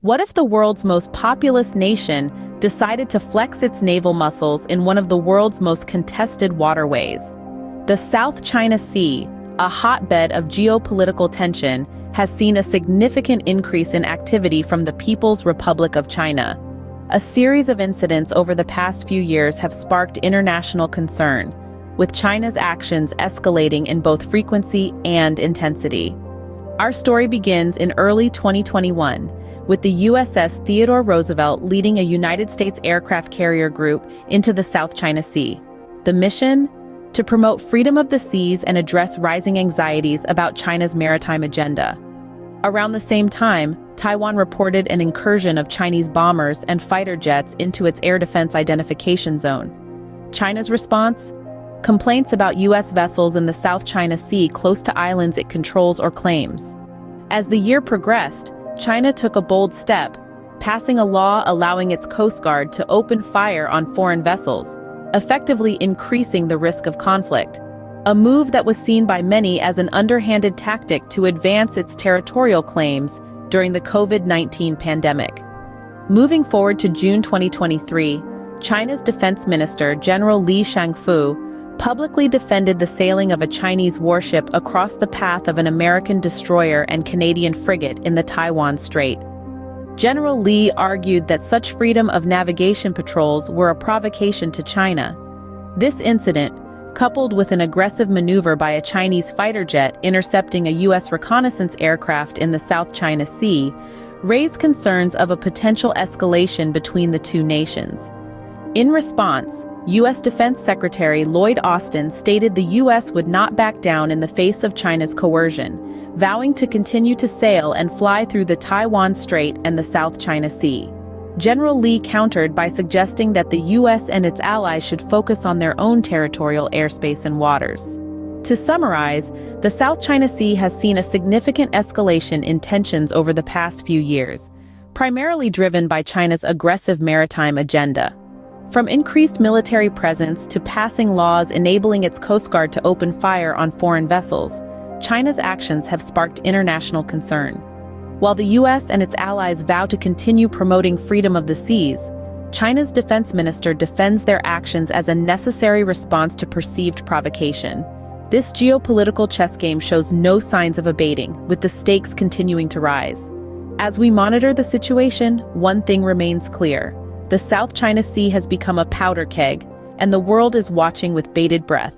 What if the world's most populous nation decided to flex its naval muscles in one of the world's most contested waterways? The South China Sea, a hotbed of geopolitical tension, has seen a significant increase in activity from the People's Republic of China. A series of incidents over the past few years have sparked international concern, with China's actions escalating in both frequency and intensity. Our story begins in early 2021, with the USS Theodore Roosevelt leading a United States aircraft carrier group into the South China Sea. The mission? To promote freedom of the seas and address rising anxieties about China's maritime agenda. Around the same time, Taiwan reported an incursion of Chinese bombers and fighter jets into its air defense identification zone. China's response? Complaints about U.S. vessels in the South China Sea close to islands it controls or claims. As the year progressed, China took a bold step, passing a law allowing its Coast Guard to open fire on foreign vessels, effectively increasing the risk of conflict. A move that was seen by many as an underhanded tactic to advance its territorial claims during the COVID-19 pandemic. Moving forward to June 2023, China's Defense Minister General Li Shangfu publicly defended the sailing of a Chinese warship across the path of an American destroyer and Canadian frigate in the Taiwan Strait. General Li argued that such freedom of navigation patrols were a provocation to China. This incident, coupled with an aggressive maneuver by a Chinese fighter jet intercepting a U.S. reconnaissance aircraft in the South China Sea, raised concerns of a potential escalation between the two nations. In response, U.S. Defense Secretary Lloyd Austin stated the U.S. would not back down in the face of China's coercion, vowing to continue to sail and fly through the Taiwan Strait and the South China Sea. General Li countered by suggesting that the U.S. and its allies should focus on their own territorial airspace and waters. To summarize, the South China Sea has seen a significant escalation in tensions over the past few years, primarily driven by China's aggressive maritime agenda. From increased military presence to passing laws enabling its Coast Guard to open fire on foreign vessels, China's actions have sparked international concern. While the U.S. and its allies vow to continue promoting freedom of the seas, China's defense minister defends their actions as a necessary response to perceived provocation. This geopolitical chess game shows no signs of abating, with the stakes continuing to rise. As we monitor the situation, one thing remains clear. The South China Sea has become a powder keg, and the world is watching with bated breath.